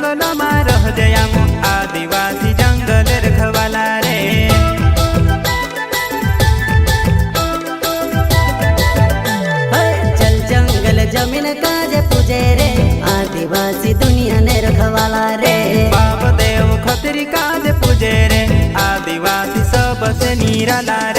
जंगल में रह जयामो आदिवासी जंगल रखवाला रे। चल जंगल जमीन काज पूजे रे आदिवासी दुनिया ने रखवाला रे। बाप देव खतरी काज पूजे रे आदिवासी सबसे निराला रे।